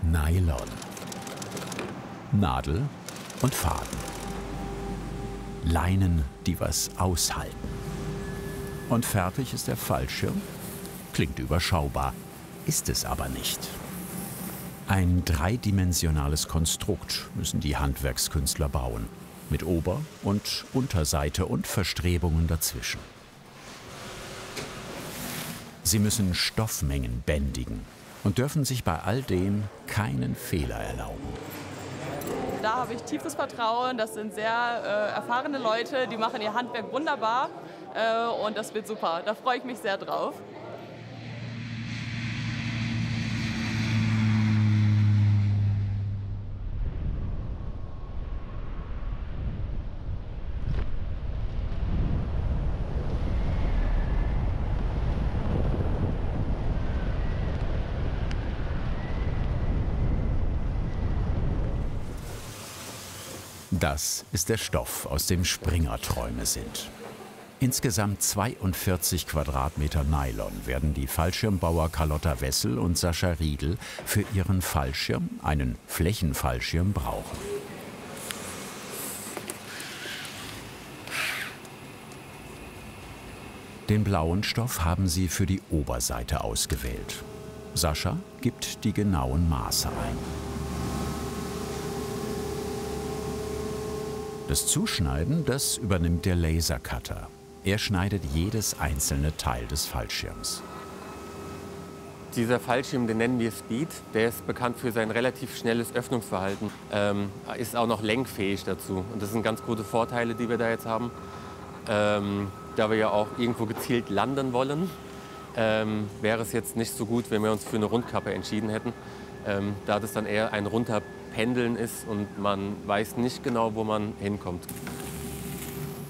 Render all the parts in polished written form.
Nylon, Nadel und Faden. Leinen, die was aushalten. Und fertig ist der Fallschirm? Klingt überschaubar, ist es aber nicht. Ein dreidimensionales Konstrukt müssen die Handwerkskünstler bauen, mit Ober- und Unterseite und Verstrebungen dazwischen. Sie müssen Stoffmengen bändigen und dürfen sich bei all dem keinen Fehler erlauben. Da habe ich tiefes Vertrauen, das sind sehr erfahrene Leute, die machen ihr Handwerk wunderbar und das wird super, da freue ich mich sehr drauf. Das ist der Stoff, aus dem Springer-Träume sind. Insgesamt 42 Quadratmeter Nylon werden die Fallschirmbauer Carlotta Wessel und Sascha Riedl für ihren Fallschirm, einen Flächenfallschirm, brauchen. Den blauen Stoff haben sie für die Oberseite ausgewählt. Sascha gibt die genauen Maße ein. Das Zuschneiden, das übernimmt der Lasercutter. Er schneidet jedes einzelne Teil des Fallschirms. Dieser Fallschirm, den nennen wir Speed, der ist bekannt für sein relativ schnelles Öffnungsverhalten, ist auch noch lenkfähig dazu. Und das sind ganz gute Vorteile, die wir da jetzt haben. Da wir ja auch irgendwo gezielt landen wollen, wäre es jetzt nicht so gut, wenn wir uns für eine Rundkappe entschieden hätten, da das dann eher ein Runterpendeln ist und man weiß nicht genau, wo man hinkommt.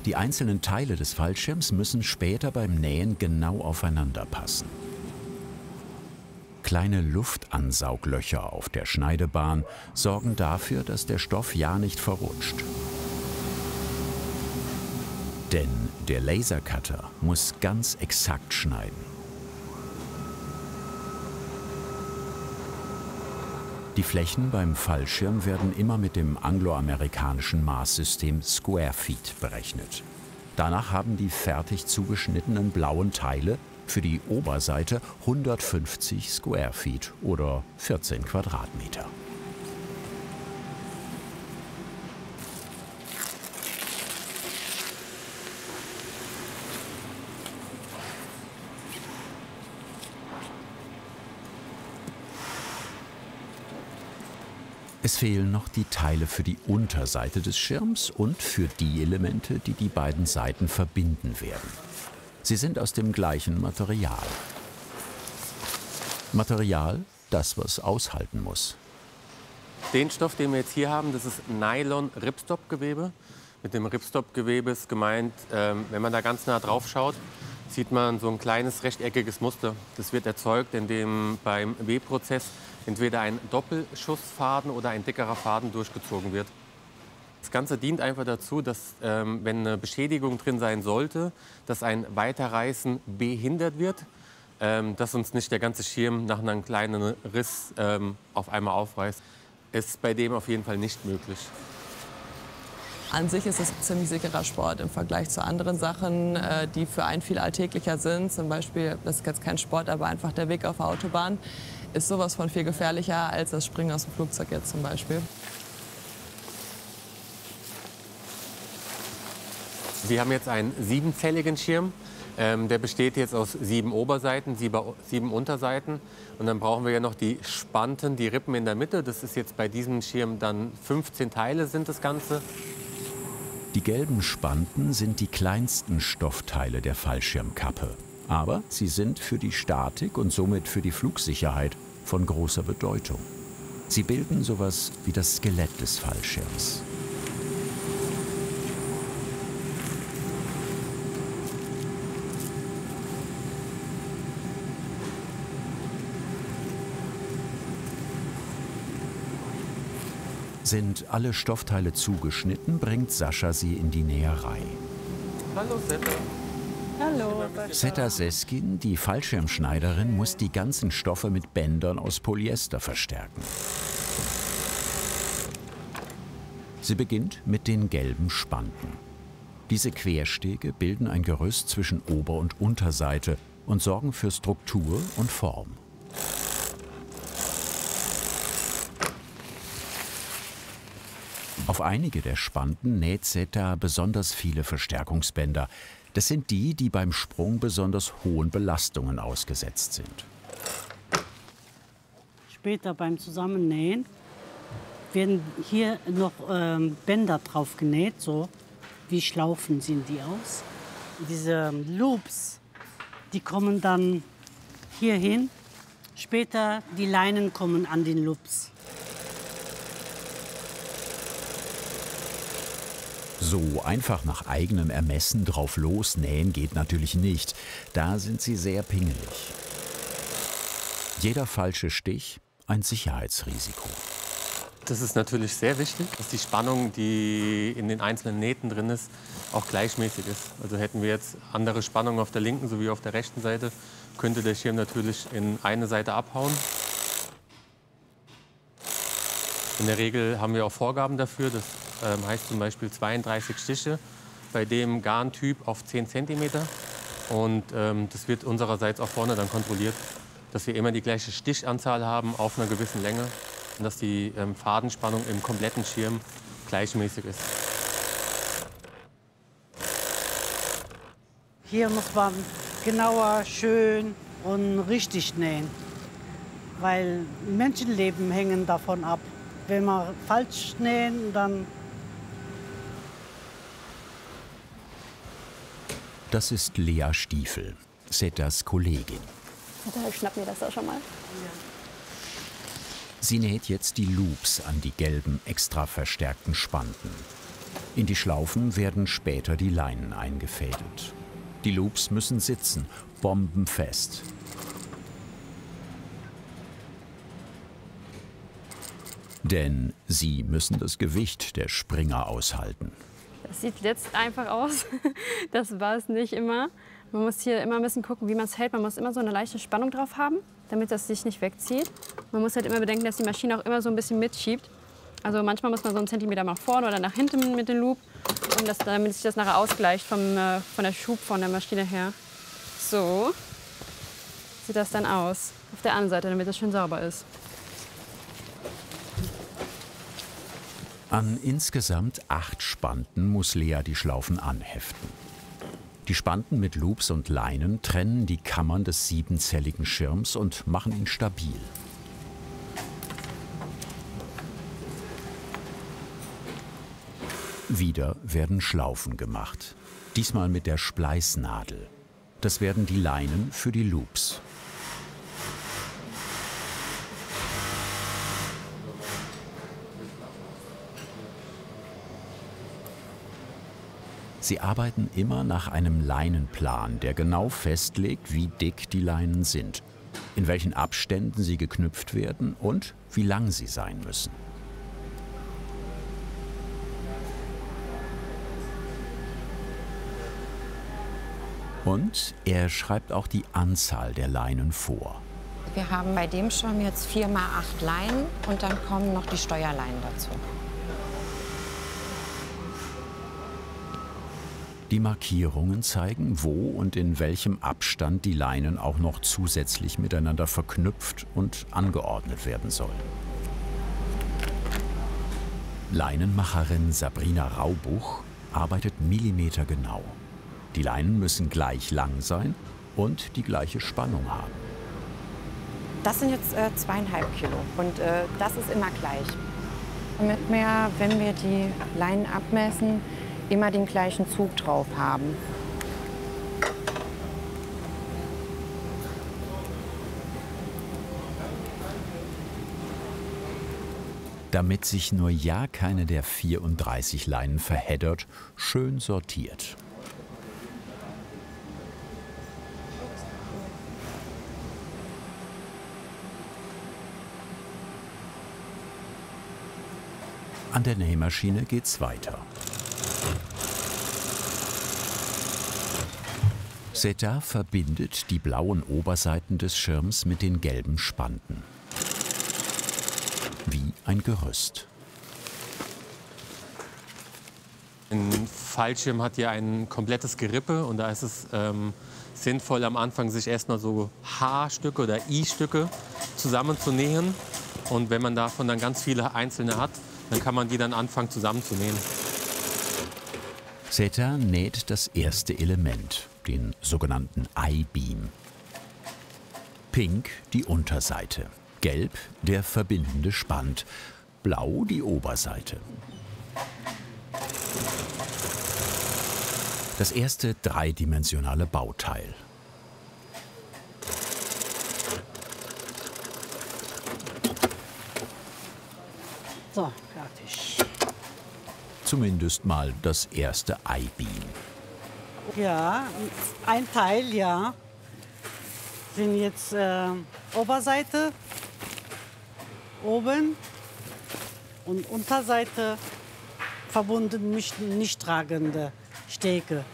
Die einzelnen Teile des Fallschirms müssen später beim Nähen genau aufeinander passen. Kleine Luftansauglöcher auf der Schneidebahn sorgen dafür, dass der Stoff ja nicht verrutscht. Denn der Lasercutter muss ganz exakt schneiden. Die Flächen beim Fallschirm werden immer mit dem angloamerikanischen Maßsystem Square Feet berechnet. Danach haben die fertig zugeschnittenen blauen Teile für die Oberseite 150 Square Feet oder 14 Quadratmeter. Es fehlen noch die Teile für die Unterseite des Schirms und für die Elemente, die die beiden Seiten verbinden werden. Sie sind aus dem gleichen Material. Material, das was aushalten muss. Den Stoff, den wir jetzt hier haben, das ist Nylon-Ripstop-Gewebe. Mit dem Ripstop-Gewebe ist gemeint, wenn man da ganz nah drauf schaut, sieht man so ein kleines rechteckiges Muster. Das wird erzeugt, indem beim Webprozess entweder ein Doppelschussfaden oder ein dickerer Faden durchgezogen wird. Das Ganze dient einfach dazu, dass, wenn eine Beschädigung drin sein sollte, dass ein Weiterreißen behindert wird, dass uns nicht der ganze Schirm nach einem kleinen Riss auf einmal aufreißt. Ist bei dem auf jeden Fall nicht möglich. An sich ist es ein ziemlich sicherer Sport im Vergleich zu anderen Sachen, die für einen viel alltäglicher sind. Zum Beispiel, das ist jetzt kein Sport, aber einfach der Weg auf der Autobahn ist sowas von viel gefährlicher als das Springen aus dem Flugzeug jetzt zum Beispiel. Wir haben jetzt einen 7-zelligen Schirm. Der besteht jetzt aus 7 Oberseiten, 7 Unterseiten. Und dann brauchen wir ja noch die Spanten, die Rippen in der Mitte. Das ist jetzt bei diesem Schirm dann 15 Teile sind das Ganze. Die gelben Spanten sind die kleinsten Stoffteile der Fallschirmkappe. Aber sie sind für die Statik und somit für die Flugsicherheit von großer Bedeutung. Sie bilden sowas wie das Skelett des Fallschirms. Sind alle Stoffteile zugeschnitten, bringt Sascha sie in die Näherei. Hallo, Sette. Hallo. Zeta Seskin, die Fallschirmschneiderin, muss die ganzen Stoffe mit Bändern aus Polyester verstärken. Sie beginnt mit den gelben Spanten. Diese Querstege bilden ein Gerüst zwischen Ober- und Unterseite und sorgen für Struktur und Form. Auf einige der Spanten näht Zeta besonders viele Verstärkungsbänder. Das sind die, die beim Sprung besonders hohen Belastungen ausgesetzt sind. Später beim Zusammennähen werden hier noch Bänder drauf genäht, so wie Schlaufen sehen die aus. Diese Loops, die kommen dann hier hin. Später die Leinen kommen an den Loops. So einfach nach eigenem Ermessen drauf losnähen geht natürlich nicht. Da sind sie sehr pingelig. Jeder falsche Stich ein Sicherheitsrisiko. Das ist natürlich sehr wichtig, dass die Spannung, die in den einzelnen Nähten drin ist, auch gleichmäßig ist. Also hätten wir jetzt andere Spannungen auf der linken sowie auf der rechten Seite, könnte der Schirm natürlich in eine Seite abhauen. In der Regel haben wir auch Vorgaben dafür. Das heißt zum Beispiel 32 Stiche bei dem Garntyp auf 10 cm. Und das wird unsererseits auch vorne dann kontrolliert, dass wir immer die gleiche Stichanzahl haben auf einer gewissen Länge und dass die Fadenspannung im kompletten Schirm gleichmäßig ist. Hier muss man genauer, schön und richtig nähen, weil Menschenleben hängen davon ab. Wenn wir falsch nähen, dann... Das ist Lea Stiefel, Zetas Kollegin. Ich schnapp mir das auch schon mal. Sie näht jetzt die Loops an die gelben, extra verstärkten Spanten. In die Schlaufen werden später die Leinen eingefädelt. Die Loops müssen sitzen, bombenfest. Denn sie müssen das Gewicht der Springer aushalten. Das sieht jetzt einfach aus. Das war es nicht immer. Man muss hier immer ein bisschen gucken, wie man es hält. Man muss immer so eine leichte Spannung drauf haben, damit das sich nicht wegzieht. Man muss halt immer bedenken, dass die Maschine auch immer so ein bisschen mitschiebt. Also manchmal muss man so einen Zentimeter nach vorne oder nach hinten mit dem Loop, damit sich das nachher ausgleicht von der Schub von der Maschine her. So sieht das dann aus. Auf der anderen Seite, damit es schön sauber ist. An insgesamt 8 Spanten muss Lea die Schlaufen anheften. Die Spanten mit Loops und Leinen trennen die Kammern des 7-zelligen Schirms und machen ihn stabil. Wieder werden Schlaufen gemacht. Diesmal mit der Spleißnadel. Das werden die Leinen für die Loops. Sie arbeiten immer nach einem Leinenplan, der genau festlegt, wie dick die Leinen sind, in welchen Abständen sie geknüpft werden und wie lang sie sein müssen. Und er schreibt auch die Anzahl der Leinen vor. Wir haben bei dem Schirm jetzt 4 mal 8 Leinen und dann kommen noch die Steuerleinen dazu. Die Markierungen zeigen, wo und in welchem Abstand die Leinen auch noch zusätzlich miteinander verknüpft und angeordnet werden sollen. Leinenmacherin Sabrina Raubuch arbeitet millimetergenau. Die Leinen müssen gleich lang sein und die gleiche Spannung haben. Das sind jetzt 2,5 Kilo und das ist immer gleich. Damit wir, wenn wir die Leinen abmessen, immer den gleichen Zug drauf haben. Damit sich nur ja keine der 34 Leinen verheddert, schön sortiert. An der Nähmaschine geht's weiter. Zeta verbindet die blauen Oberseiten des Schirms mit den gelben Spanten. Wie ein Gerüst. Ein Fallschirm hat ja ein komplettes Gerippe und da ist es sinnvoll, am Anfang sich erstmal so H-Stücke oder I-Stücke zusammenzunähen. Und wenn man davon dann ganz viele einzelne hat, dann kann man die dann anfangen zusammenzunähen. Zeta näht das erste Element, den sogenannten I-Beam. Pink die Unterseite, gelb der verbindende Spand, blau die Oberseite. Das erste dreidimensionale Bauteil. So, fertig. Zumindest mal das erste I-Beam. Ja, ein Teil, ja. Sind jetzt Oberseite, oben und Unterseite verbunden mit nicht tragende Stege.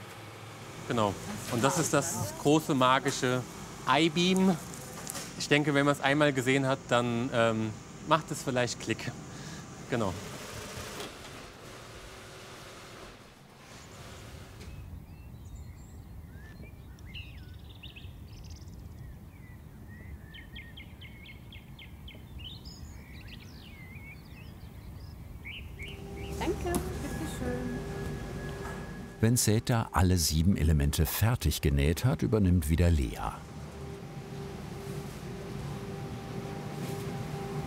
Genau. Und das ist das große magische I-Beam. Ich denke, wenn man es einmal gesehen hat, dann macht es vielleicht Klick. Genau. Danke, bitteschön. Wenn Zeta alle 7 Elemente fertig genäht hat, übernimmt wieder Lea.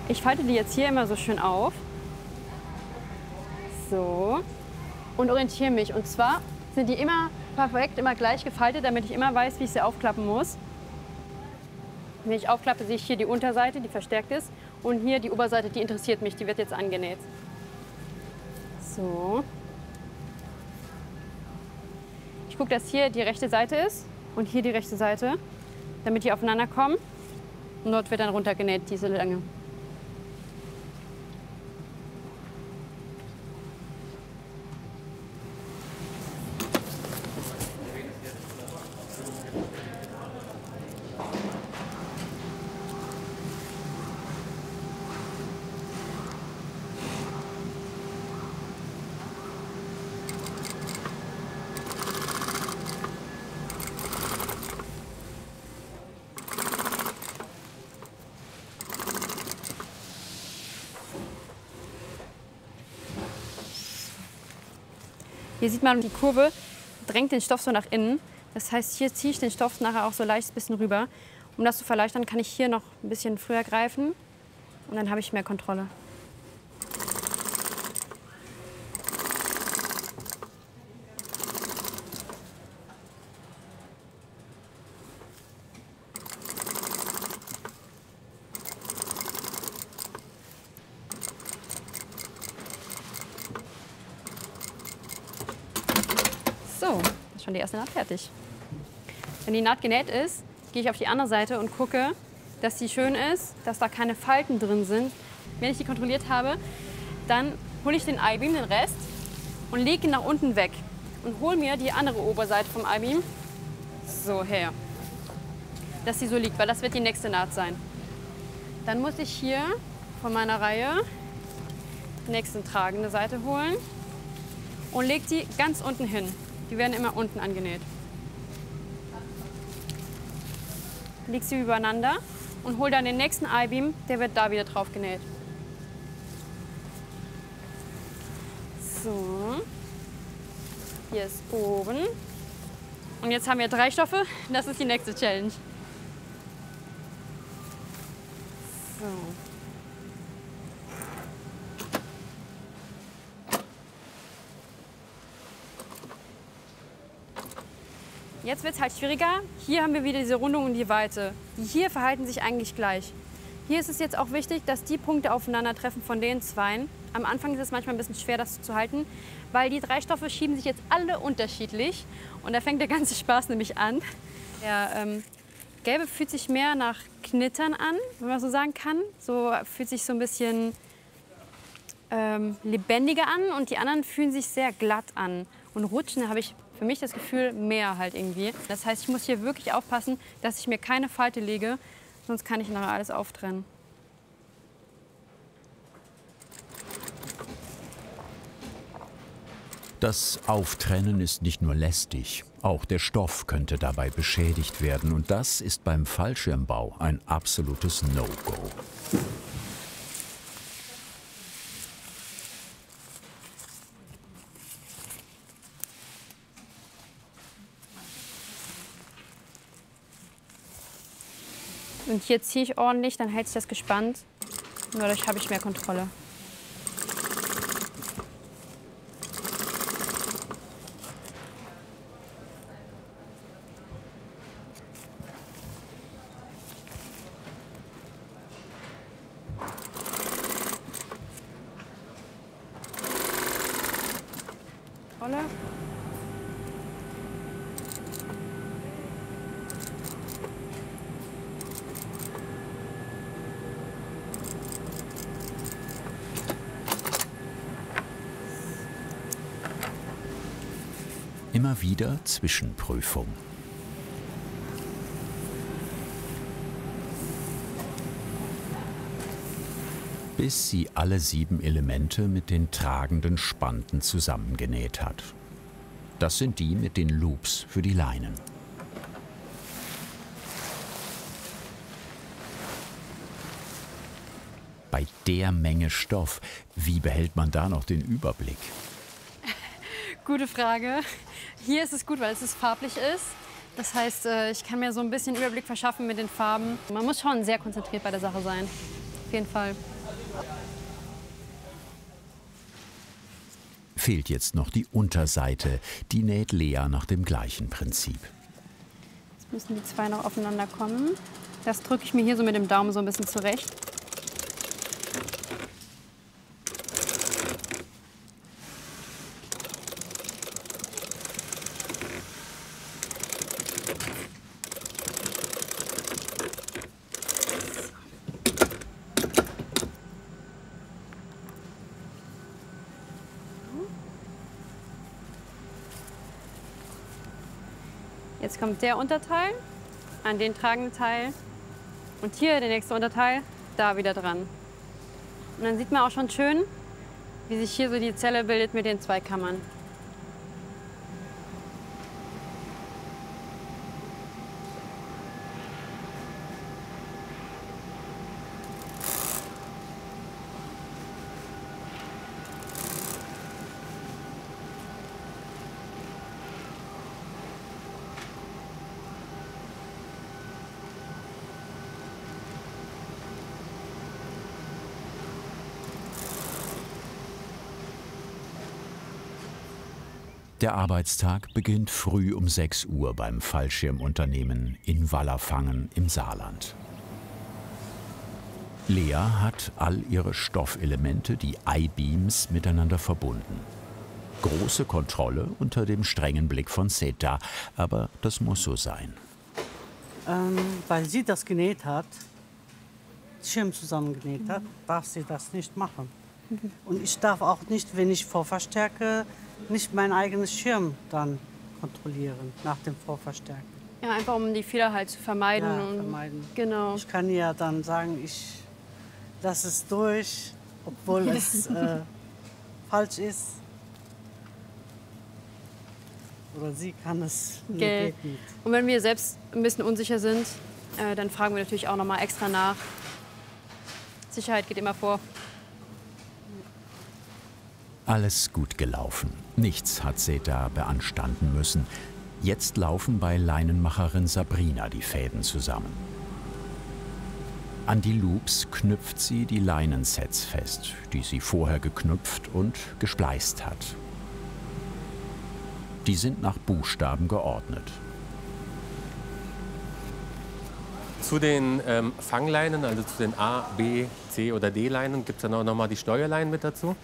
Ich falte die jetzt hier immer so schön auf. So. Und orientiere mich. Und zwar sind die immer perfekt, immer gleich gefaltet, damit ich immer weiß, wie ich sie aufklappen muss. Wenn ich aufklappe, sehe ich hier die Unterseite, die verstärkt ist. Und hier die Oberseite, die interessiert mich, die wird jetzt angenäht. So. Ich gucke, dass hier die rechte Seite ist und hier die rechte Seite, damit die aufeinander kommen. Und dort wird dann runtergenäht, diese Länge. Hier sieht man, die Kurve drängt den Stoff so nach innen. Das heißt, hier ziehe ich den Stoff nachher auch so leicht ein bisschen rüber. Um das zu verleichtern, kann ich hier noch ein bisschen früher greifen und dann habe ich mehr Kontrolle. So, ist schon die erste Naht fertig. Wenn die Naht genäht ist, gehe ich auf die andere Seite und gucke, dass die schön ist, dass da keine Falten drin sind. Wenn ich die kontrolliert habe, dann hole ich den I-Beam, den Rest, und lege ihn nach unten weg. Und hole mir die andere Oberseite vom I-Beam so her, dass sie so liegt, weil das wird die nächste Naht sein. Dann muss ich hier von meiner Reihe die nächste tragende Seite holen und lege die ganz unten hin. Die werden immer unten angenäht. Leg sie übereinander und hol dann den nächsten I-Beam, der wird da wieder drauf genäht. So, hier ist oben. Und jetzt haben wir 3 Stoffe, das ist die nächste Challenge. So. Jetzt wird es halt schwieriger. Hier haben wir wieder diese Rundung und die Weite. Die hier verhalten sich eigentlich gleich. Hier ist es jetzt auch wichtig, dass die Punkte aufeinandertreffen von den zweien. Am Anfang ist es manchmal ein bisschen schwer, das zu halten, weil die 3 Stoffe schieben sich jetzt alle unterschiedlich. Und da fängt der ganze Spaß nämlich an. Der Gelbe fühlt sich mehr nach Knittern an, wenn man so sagen kann. So fühlt sich so ein bisschen lebendiger an und die anderen fühlen sich sehr glatt an. Und Rutschen habe ich für mich das Gefühl mehr halt irgendwie. Das heißt, ich muss hier wirklich aufpassen, dass ich mir keine Falte lege, sonst kann ich nachher alles auftrennen. Das Auftrennen ist nicht nur lästig, auch der Stoff könnte dabei beschädigt werden. Und das ist beim Fallschirmbau ein absolutes No-Go. Und hier ziehe ich ordentlich, dann hält sich das gespannt. Und dadurch habe ich mehr Kontrolle. Rolle. Immer wieder Zwischenprüfung. Bis sie alle 7 Elemente mit den tragenden Spanten zusammengenäht hat. Das sind die mit den Loops für die Leinen. Bei der Menge Stoff, wie behält man da noch den Überblick? Gute Frage. Hier ist es gut, weil es farblich ist. Das heißt, ich kann mir so ein bisschen Überblick verschaffen mit den Farben. Man muss schon sehr konzentriert bei der Sache sein. Auf jeden Fall. Fehlt jetzt noch die Unterseite. Die näht Lea nach dem gleichen Prinzip. Jetzt müssen die zwei noch aufeinander kommen. Das drücke ich mir hier so mit dem Daumen so ein bisschen zurecht. Jetzt kommt der Unterteil an den tragenden Teil und hier der nächste Unterteil da wieder dran. Und dann sieht man auch schon schön, wie sich hier so die Zelle bildet mit den 2 Kammern. Der Arbeitstag beginnt früh um 6 Uhr beim Fallschirmunternehmen in Wallerfangen im Saarland. Lea hat all ihre Stoffelemente, die I-Beams, miteinander verbunden. Große Kontrolle unter dem strengen Blick von Zeta, aber das muss so sein. Weil sie das genäht hat, Schirm zusammengenäht hat, darf sie das nicht machen. Und ich darf auch nicht, wenn ich vorverstärke, nicht mein eigenes Schirm dann kontrollieren nach dem Vorverstärken. Ja, einfach um die Fehler halt zu vermeiden. Ja, und vermeiden. Genau. Ich kann ja dann sagen, ich lasse es durch, obwohl es falsch ist. Oder sie kann es geht nicht. Und wenn wir selbst ein bisschen unsicher sind, dann fragen wir natürlich auch noch mal extra nach. Sicherheit geht immer vor. Alles gut gelaufen. Nichts hat Zeta beanstanden müssen. Jetzt laufen bei Leinenmacherin Sabrina die Fäden zusammen. An die Loops knüpft sie die Leinensets fest, die sie vorher geknüpft und gespleist hat. Die sind nach Buchstaben geordnet. Zu den Fangleinen, also zu den A, B, C oder D-Leinen, gibt es dann auch noch mal die Steuerleinen mit dazu.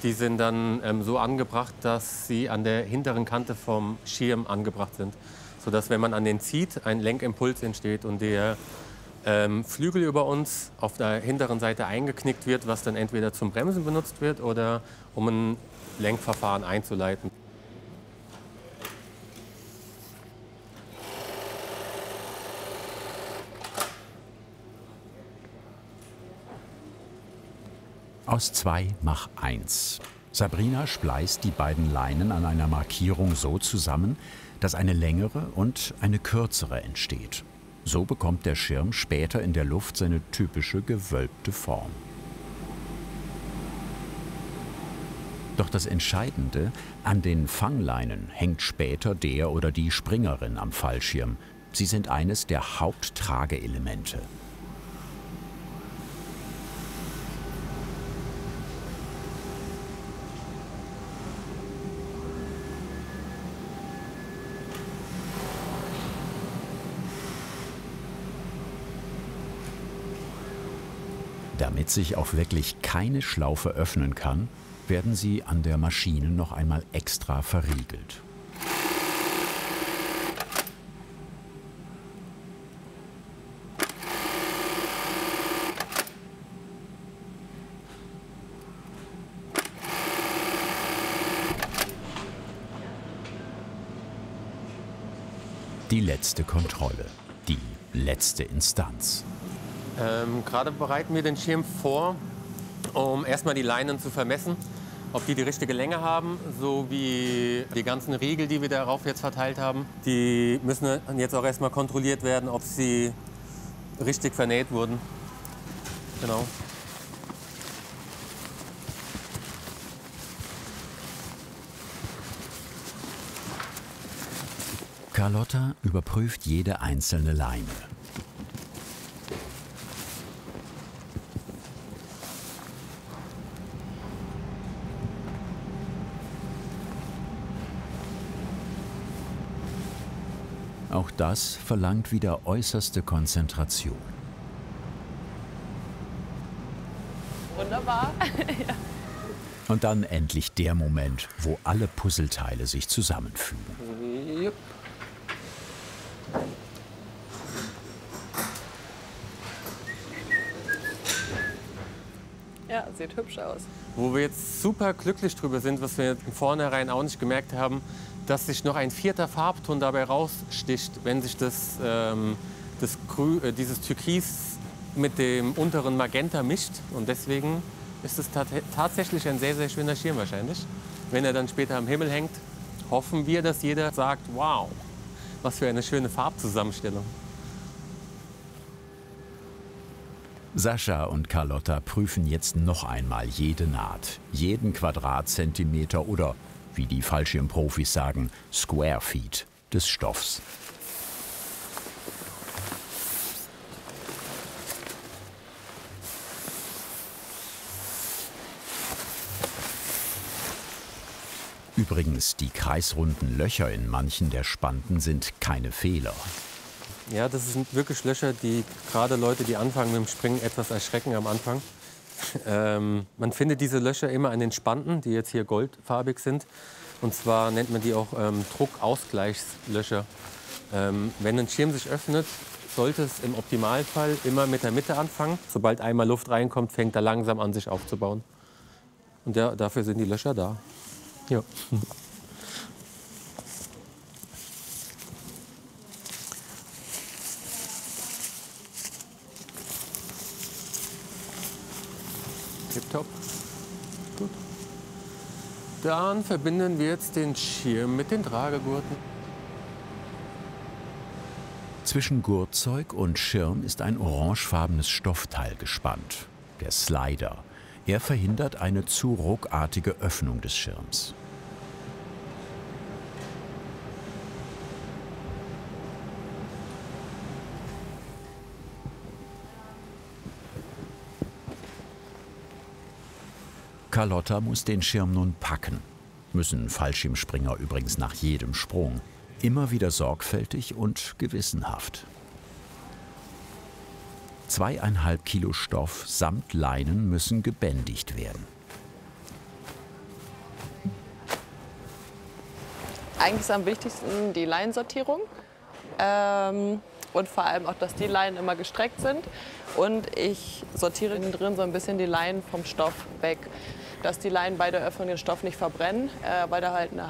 Die sind dann so angebracht, dass sie an der hinteren Kante vom Schirm angebracht sind. Sodass, wenn man an den zieht, ein Lenkimpuls entsteht und der Flügel über uns auf der hinteren Seite eingeknickt wird, was dann entweder zum Bremsen benutzt wird oder um ein Lenkverfahren einzuleiten. Aus 2 mach 1. Sabrina spleißt die beiden Leinen an einer Markierung so zusammen, dass eine längere und eine kürzere entsteht. So bekommt der Schirm später in der Luft seine typische gewölbte Form. Doch das Entscheidende, an den Fangleinen hängt später der oder die Springerin am Fallschirm. Sie sind eines der Haupttrageelemente. Damit sich auch wirklich keine Schlaufe öffnen kann, werden sie an der Maschine noch einmal extra verriegelt. Die letzte Kontrolle, die letzte Instanz. Gerade bereiten wir den Schirm vor, um erstmal die Leinen zu vermessen, ob die richtige Länge haben, so wie die ganzen Riegel, die wir darauf jetzt verteilt haben. Die müssen jetzt auch erstmal kontrolliert werden, ob sie richtig vernäht wurden. Genau. Carlotta überprüft jede einzelne Leine. Auch das verlangt wieder äußerste Konzentration. Wunderbar. Ja. Und dann endlich der Moment, wo alle Puzzleteile sich zusammenfügen. Jupp. Ja, sieht hübsch aus. Wo wir jetzt super glücklich drüber sind, was wir im Vornherein auch nicht gemerkt haben, dass sich noch ein 4. Farbton dabei raussticht, wenn sich dieses Türkis mit dem unteren Magenta mischt. Und deswegen ist es tatsächlich ein sehr, sehr schöner Schirm wahrscheinlich. Wenn er dann später am Himmel hängt, hoffen wir, dass jeder sagt, wow, was für eine schöne Farbzusammenstellung. Sascha und Carlotta prüfen jetzt noch einmal jede Naht, jeden Quadratzentimeter oder, wie die Fallschirmprofis sagen, Square Feet des Stoffs. Übrigens, die kreisrunden Löcher in manchen der Spanten sind keine Fehler. Ja, das sind wirklich Löcher, die gerade Leute, die anfangen mit dem Springen, etwas erschrecken am Anfang. Man findet diese Löcher immer an den Spanten, die jetzt hier goldfarbig sind. Und zwar nennt man die auch Druckausgleichslöcher. Wenn ein Schirm sich öffnet, sollte es im Optimalfall immer mit der Mitte anfangen. Sobald einmal Luft reinkommt, fängt er langsam an, sich aufzubauen. Und ja, dafür sind die Löcher da. Ja. Tipptopp. Gut. Dann verbinden wir jetzt den Schirm mit den Tragegurten. Zwischen Gurtzeug und Schirm ist ein orangefarbenes Stoffteil gespannt, der Slider. Er verhindert eine zu ruckartige Öffnung des Schirms. Carlotta muss den Schirm nun packen. Müssen Fallschirmspringer übrigens nach jedem Sprung. Immer wieder sorgfältig und gewissenhaft. 2,5 Kilo Stoff samt Leinen müssen gebändigt werden. Eigentlich ist am wichtigsten die Leinensortierung und vor allem auch, dass die Leinen immer gestreckt sind. Und ich sortiere innen drin so ein bisschen die Leinen vom Stoff weg, dass die Leinen bei der Öffnung den Stoff nicht verbrennen, weil da halt eine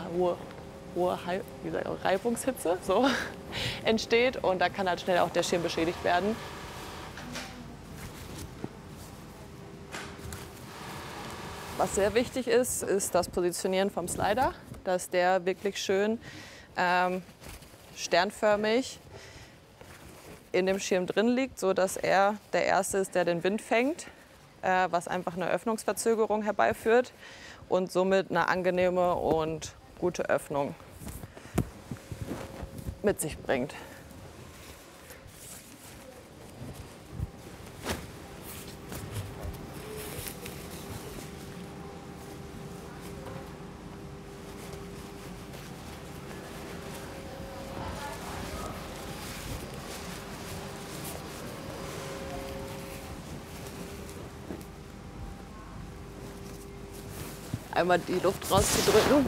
hohe Reibungshitze so entsteht und da kann halt schnell auch der Schirm beschädigt werden. Was sehr wichtig ist, ist das Positionieren vom Slider, dass der wirklich schön sternförmig in dem Schirm drin liegt, sodass er der Erste ist, der den Wind fängt, was einfach eine Öffnungsverzögerung herbeiführt und somit eine angenehme und gute Öffnung mit sich bringt. Einmal die Luft rauszudrücken,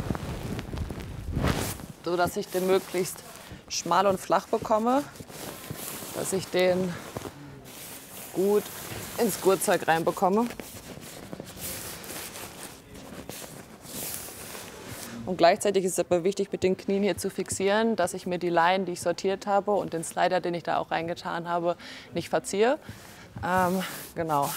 so dass ich den möglichst schmal und flach bekomme, dass ich den gut ins Gurtzeug reinbekomme. Und gleichzeitig ist es aber wichtig, mit den Knien hier zu fixieren, dass ich mir die Leinen, die ich sortiert habe und den Slider, den ich da auch reingetan habe, nicht verziehe. Genau.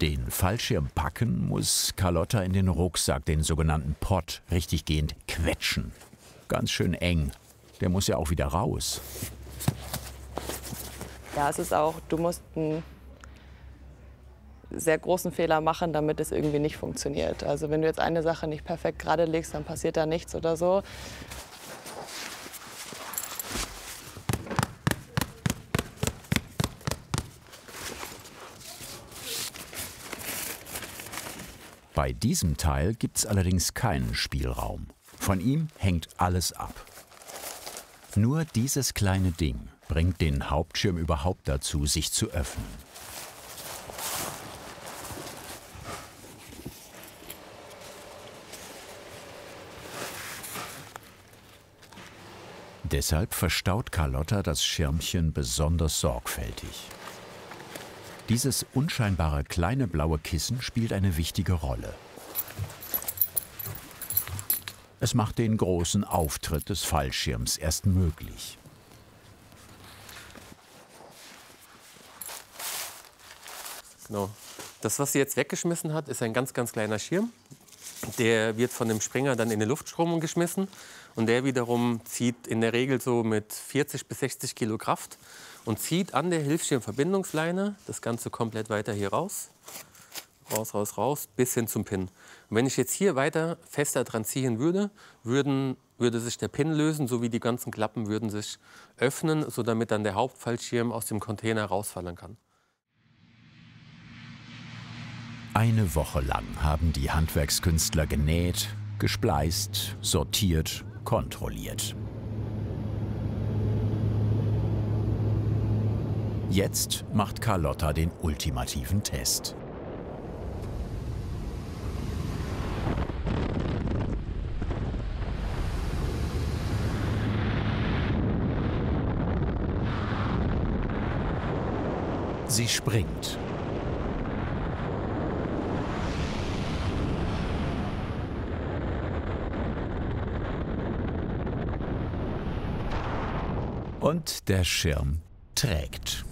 Den Fallschirm packen muss Carlotta in den Rucksack, den sogenannten Pod, richtiggehend quetschen. Ganz schön eng. Der muss ja auch wieder raus. Ja, es ist auch, du musst einen sehr großen Fehler machen, damit es irgendwie nicht funktioniert. Also wenn du jetzt eine Sache nicht perfekt gerade legst, dann passiert da nichts oder so. Bei diesem Teil gibt's allerdings keinen Spielraum. Von ihm hängt alles ab. Nur dieses kleine Ding bringt den Hauptschirm überhaupt dazu, sich zu öffnen. Deshalb verstaut Carlotta das Schirmchen besonders sorgfältig. Dieses unscheinbare kleine blaue Kissen spielt eine wichtige Rolle. Es macht den großen Auftritt des Fallschirms erst möglich. Genau. Das, was sie jetzt weggeschmissen hat, ist ein ganz, ganz kleiner Schirm. Der wird von dem Springer dann in den Luftstrom geschmissen. Und der wiederum zieht in der Regel so mit 40 bis 60 Kilo Kraft und zieht an der Hilfsschirmverbindungsleine das Ganze komplett weiter hier raus. Raus, raus, raus, bis hin zum Pin. Und wenn ich jetzt hier weiter fester dran ziehen würde, würde sich der Pin lösen, sowie die ganzen Klappen würden sich öffnen, so damit dann der Hauptfallschirm aus dem Container rausfallen kann. Eine Woche lang haben die Handwerkskünstler genäht, gespleist, sortiert, kontrolliert. Jetzt macht Carlotta den ultimativen Test. Sie springt. Und der Schirm trägt.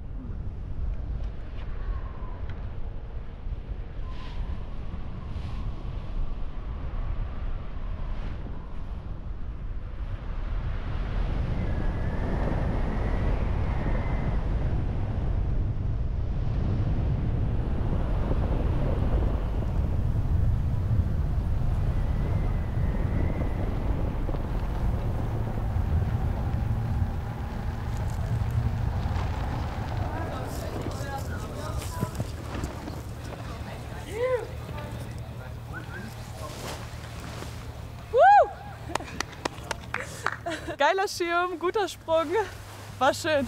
Geiler Schirm, guter Sprung, war schön.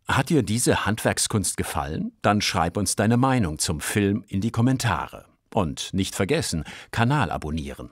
Hat dir diese Handwerkskunst gefallen? Dann schreib uns deine Meinung zum Film in die Kommentare. Und nicht vergessen, Kanal abonnieren.